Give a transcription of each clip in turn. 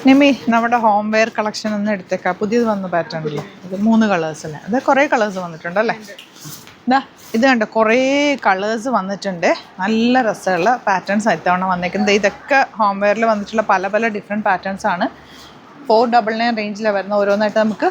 നിമി നമ്മുടെ home wear collection ഒന്ന് എടുത്തേക്കാം. പുതിയത് വന്ന പാറ്റേൺ അല്ലേ ഇത്? 3 കളേഴ്സ് അല്ലേ? അത് കുറേ കളേഴ്സ് വന്നിട്ടുണ്ടല്ലേ? ഇതാ ഇത് കണ്ടോ, കുറേ കളേഴ്സ് വന്നിട്ടുണ്ട്. നല്ല രസമുള്ള പാറ്റേൺസ് ഇത്തവണ വന്നേക്കുന്നത്. ഇതൊക്കെ ഹോം വെയറിൽ വന്നിട്ടുള്ള പല പല ഡിഫറെൻറ്റ് പാറ്റേൺസ് ആണ്. 499 റേഞ്ചിലാണ് വരുന്നത്. ഓരോന്നായിട്ട് നമുക്ക്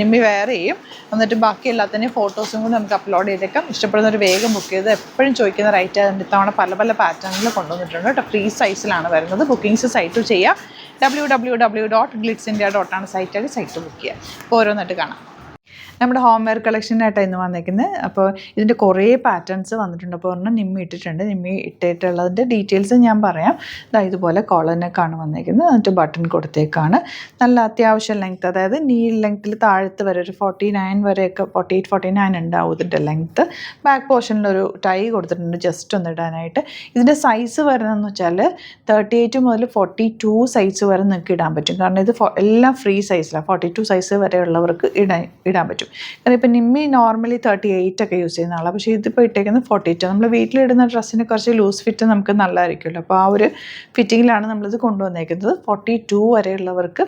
നിമ്മി വെയർ ചെയ്യും. എന്നിട്ട് ബാക്കി എല്ലാത്തിൻ്റെയും ഫോട്ടോസും കൂടി നമുക്ക് അപ്ലോഡ് ചെയ്തേക്കാം. ഇഷ്ടപ്പെടുന്നൊരു വേഗം ബുക്ക് ചെയ്ത്. എപ്പോഴും ചോദിക്കുന്ന റേറ്റ് ആയതുകൊണ്ട് ഇത്തവണ പല പല പാറ്റേണിൽ കൊണ്ടുവന്നിട്ടുണ്ട് കേട്ടോ. ഫ്രീ സൈസിലാണ് വരുന്നത്. ബുക്കിംഗ്സ് സൈറ്റ് ചെയ്യുക. www.glitzindia.com ആണ് സൈറ്റ് ബുക്ക് ചെയ്യുക. അപ്പോൾ ഓരോന്നായിട്ട് കാണാം. നമ്മുടെ ഹോം വെയർ കളക്ഷനായിട്ടാണ് ഇന്ന് വന്നിരിക്കുന്നത്. അപ്പോൾ ഇതിൻ്റെ കുറേ പാറ്റേൺസ് വന്നിട്ടുണ്ട്. അപ്പോൾ ഒരെണ്ണം നിമ്മി ഇട്ടിട്ടുണ്ട്. നിമ്മി ഇട്ടിട്ടുള്ളതിൻ്റെ ഡീറ്റെയിൽസ് ഞാൻ പറയാം. ഇതുപോലെ കോളറിനൊക്കെയാണ് വന്നിരിക്കുന്നത്. എന്നിട്ട് ബട്ടൺ കൊടുത്തേക്കാണ്. നല്ല അത്യാവശ്യം ലെങ്ത്ത്, അതായത് നീ ലെങ്ത്തിൽ താഴത്ത് വരെ ഒരു 49 വരെയൊക്കെ 48-49 ഉണ്ടാവും ഇതിൻ്റെ ലെങ്ത്ത്. ബാക്ക് പോർഷനിലൊരു ടൈ കൊടുത്തിട്ടുണ്ട് ജസ്റ്റ് ഒന്ന് ഇടാനായിട്ട്. ഇതിൻ്റെ സൈസ് വരുന്നതെന്ന് വെച്ചാൽ 38 മുതൽ 42 സൈസ് വരെ നിങ്ങൾക്ക് ഇടാൻ പറ്റും. കാരണം ഇത് എല്ലാം ഫ്രീ സൈസിലാണ്. 42 സൈസ് വരെ ഉള്ളവർക്ക് ഇടാൻ പറ്റും. കാരണം ഇപ്പം നിമ്മി നോർമലി 38 ഒക്കെ യൂസ് ചെയ്യുന്ന ആളാണ്. പക്ഷേ ഇതിപ്പോൾ ഇട്ടേക്കുന്നത് 42. നമ്മൾ വീട്ടിലിടുന്ന ഡ്രസ്സിന് കുറച്ച് ലൂസ് ഫിറ്റ് നമുക്ക് നല്ലതായിരിക്കുമല്ലോ. അപ്പോൾ ആ ഒരു ഫിറ്റിങ്ങിലാണ് നമ്മളിത് കൊണ്ടുവന്നേക്കുന്നത്. 42 വരെയുള്ളവർക്ക്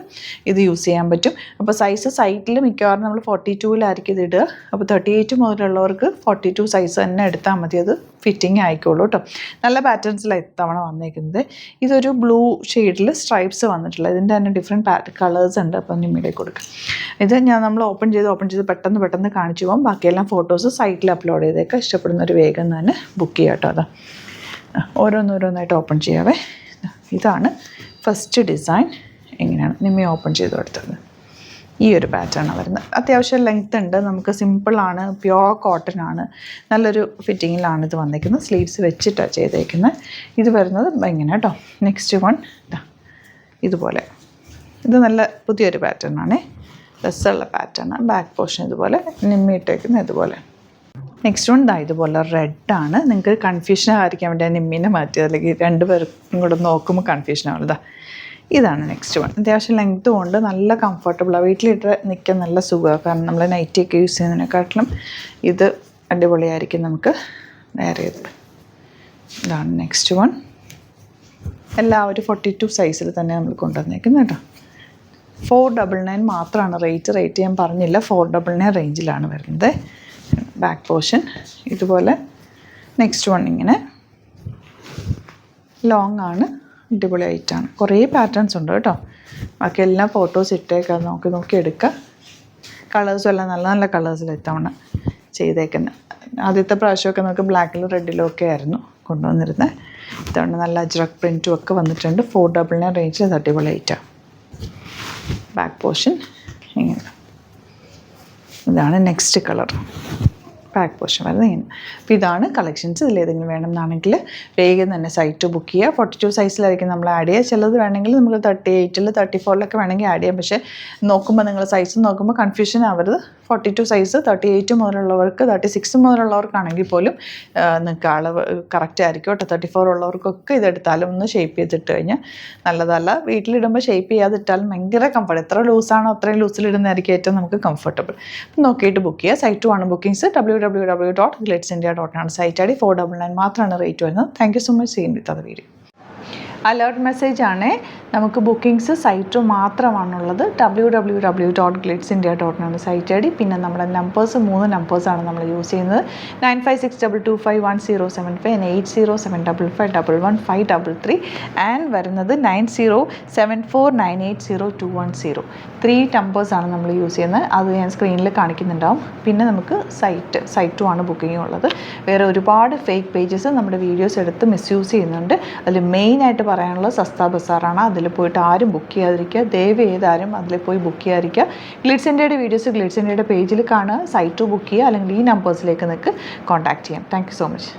ഇത് യൂസ് ചെയ്യാൻ പറ്റും. അപ്പോൾ സൈസ് സൈറ്റിൽ മിക്കവാറും നമ്മൾ 42-ലായിരിക്കും ഇത് ഇടുക. അപ്പോൾ 38 മുതലുള്ളവർക്ക് 42 സൈസ് തന്നെ എടുത്താൽ മതി. അത് ഫിറ്റിംഗ് ആയിക്കോളൂ കേട്ടോ. നല്ല പാറ്റേൺസിലാണ് ഇത്തവണ വന്നേക്കുന്നത്. ഇതൊരു ബ്ലൂ ഷെയ്ഡിൽ സ്ട്രൈപ്സ് വന്നിട്ടുള്ള, ഇതിൻ്റെ തന്നെ ഡിഫറെൻറ്റ് കളേഴ്സ് ഉണ്ട്. അപ്പം നിമ്മിലേക്ക് കൊടുക്കാം. ഇത് നമ്മൾ ഓപ്പൺ ചെയ്ത് പെട്ടെന്ന് കാണിച്ചു പോകാം. ബാക്കിയെല്ലാം ഫോട്ടോസ് സൈറ്റിൽ അപ്ലോഡ് ചെയ്തേക്കാം. ഇഷ്ടപ്പെടുന്നൊരു വേഗം തന്നെ ബുക്ക് ചെയ്യാം കേട്ടോ. അതാ ഓരോന്നായിട്ട് ഓപ്പൺ ചെയ്യാവേ. ഇതാണ് ഫസ്റ്റ് ഡിസൈൻ. എങ്ങനെയാണ് നിമ്മി ഓപ്പൺ ചെയ്ത് കൊടുത്തത്. ഈ ഒരു പാറ്റേണാണ് വരുന്നത്. അത്യാവശ്യം ലെങ്ത് ഉണ്ട്. നമുക്ക് സിമ്പിളാണ്. പ്യോർ കോട്ടൺ ആണ്. നല്ലൊരു ഫിറ്റിങ്ങിലാണ് ഇത് വന്നിരിക്കുന്നത്. സ്ലീവ്സ് വെച്ചിട്ടാണ് ചെയ്തേക്കുന്നത്. ഇത് വരുന്നത് ഇങ്ങനെ കേട്ടോ. നെക്സ്റ്റ് വൺ ഇതുപോലെ. ഇത് നല്ല പുതിയൊരു പാറ്റേൺ ആണേ. രസമുള്ള പാറ്റേണാണ്. ബാക്ക് പോർഷൻ ഇതുപോലെ, നിമ്മി ഇട്ടേക്കുന്നത് ഇതുപോലെ. നെക്സ്റ്റ് വൺ ഇതുപോലെ റെഡാണ്. നിങ്ങൾക്ക് കൺഫ്യൂഷൻ ആയിരിക്കാൻ വേണ്ടി നിമ്മീനെ മാറ്റിയത്, അല്ലെങ്കിൽ രണ്ടുപേർക്കും കൂടെ നോക്കുമ്പോൾ കൺഫ്യൂഷൻ ആവില്ല. ഇതാണ് നെക്സ്റ്റ് വൺ. അത്യാവശ്യം ലെങ്ത്തും ഉണ്ട്. നല്ല കംഫർട്ടബിളാണ്. വീട്ടിലിട്ട് നിൽക്കാൻ നല്ല സുഖമാണ്. കാരണം നമ്മൾ നൈറ്റിയൊക്കെ യൂസ് ചെയ്യുന്നതിനെക്കാട്ടിലും ഇത് അടിപൊളിയായിരിക്കും നമുക്ക് വെയർ ചെയ്തത്. ഇതാണ് നെക്സ്റ്റ് വൺ. എല്ലാം ഒരു 42 സൈസിൽ തന്നെ നമ്മൾ കൊണ്ടുവന്നേക്കുന്നത് കേട്ടോ. 499 മാത്രമാണ് റേറ്റ് ഞാൻ പറഞ്ഞില്ല. 499 റേഞ്ചിലാണ് വരുന്നത്. ബാക്ക് പോർഷൻ ഇതുപോലെ. നെക്സ്റ്റ് വൺ ഇങ്ങനെ ലോങ് ആണ്. അടിപൊളി ആയിട്ടാണ്. കുറേ പാറ്റേൺസ് ഉണ്ട് കേട്ടോ. ബാക്കി എല്ലാം ഫോട്ടോസ് ഇട്ടേക്കാം. നോക്കി എടുക്കുക. കളേഴ്സും എല്ലാം നല്ല നല്ല കളേഴ്സിൽ ഇത്തവണ ചെയ്തേക്കുന്നത്. ആദ്യത്തെ പ്രാവശ്യമൊക്കെ നമുക്ക് ബ്ലാക്കിലും റെഡിലും ഒക്കെ ആയിരുന്നു കൊണ്ടുവന്നിരുന്നത്. ഇത്തവണ നല്ല അജ്രക് പ്രിൻറ്റും ഒക്കെ വന്നിട്ടുണ്ട്. 499 റേഞ്ചിൽ അടിപൊളി ആയിട്ടാണ്. ബാക്ക് പോർഷൻ ഇങ്ങനെ. ഇതാണ് നെക്സ്റ്റ് കളർ. ബാക്ക് പോർഷൻ വരുന്നത് ഇങ്ങനെ. അപ്പോൾ ഇതാണ് കളക്ഷൻസ്. ഇതിലേതെങ്കിലും വേണമെന്നാണെങ്കിൽ വേഗം തന്നെ സൈറ്റ് ബുക്ക് ചെയ്യുക. 42 സൈസിലായിരിക്കും നമ്മൾ ആഡ് ചെയ്യുക. ചിലത് വേണമെങ്കിൽ നമുക്ക് 38-ൽ 34-ലൊക്കെ വേണമെങ്കിൽ ആഡ് ചെയ്യാം. പക്ഷേ നോക്കുമ്പോൾ നിങ്ങൾ സൈസ് നോക്കുമ്പോൾ കൺഫ്യൂഷൻ ആവരുത്. 42 സൈസ് 38 മുതലുള്ളവർക്ക് 36 മുതലുള്ളവർക്കാണെങ്കിൽ പോലും നിങ്ങൾക്ക് അളവ് കറക്റ്റ് ആയിരിക്കും കേട്ടോ. 34 ഉള്ളവർക്കൊക്കെ ഇതെടുത്താലും ഒന്ന് ഷേപ്പ് ചെയ്തിട്ട് കഴിഞ്ഞാൽ നല്ലതല്ല. വീട്ടിലിടുമ്പോൾ ഷേപ്പ് ചെയ്യാതിട്ടാലും ഭയങ്കര കംഫർട്ട്. എത്ര ലൂസാണോ അത്രയും ലൂസിലിടുന്നതായിരിക്കും ഏറ്റവും നമുക്ക് കംഫർട്ടബിൾ. നോക്കിയിട്ട് ബുക്ക് ചെയ്യുക. സൈറ്റ് ആണ് ബുക്കിംഗ്സ്. www.glitzindia.com ആണ് സൈറ്റ് ഐ ഡി. 499 മാത്രമാണ് റേറ്റ് വരുന്നത്. Thank you so much. Scene with അത് വീഡിയോ. അലേർട്ട് മെസ്സേജ് ആണ്. നമുക്ക് ബുക്കിംഗ്സ് സൈറ്റ് മാത്രമാണുള്ളത്. www.glitzindia.com ആണ് സൈറ്റ് ഐ ഡി. പിന്നെ നമ്മുടെ നമ്പേഴ്സ് 3 നമ്പേഴ്സാണ് നമ്മൾ യൂസ് ചെയ്യുന്നത്. 9562251075 and 8075551153 ആൻഡ് വരുന്നത് 9074980210. 3 നമ്പേഴ്സാണ് നമ്മൾ യൂസ് ചെയ്യുന്നത്. അത് ഞാൻ സ്ക്രീനിൽ കാണിക്കുന്നുണ്ടാവും. പിന്നെ നമുക്ക് സൈറ്റും ആണ് ബുക്കിംഗ് ഉള്ളത്. വേറെ ഒരുപാട് ഫേക്ക് പേജസ് നമ്മുടെ വീഡിയോസ് എടുത്ത് മിസ്യൂസ് ചെയ്യുന്നുണ്ട്. അതിൽ മെയിനായിട്ട് പറയാനുള്ളത് സസ്ത ബസാറാണ്. അതിൽ പോയിട്ട് ആരും ബുക്ക് ചെയ്യാതിരിക്കുക. ദയവ് ചെയ്താരും അതിൽ പോയി ബുക്ക് ചെയ്യാതിരിക്കുക. ഗ്ലിറ്റ്സ് ഇന്ത്യയുടെ വീഡിയോസ് ഗ്ലിറ്റ്സ് ഇന്ത്യയുടെ പേജിൽ കാണുക. സൈറ്റ് ബുക്ക് ചെയ്യുക. അല്ലെങ്കിൽ ഈ നമ്പേഴ്സിലേക്ക് നിങ്ങൾക്ക് കോൺടാക്ട് ചെയ്യാം. Thank you so much.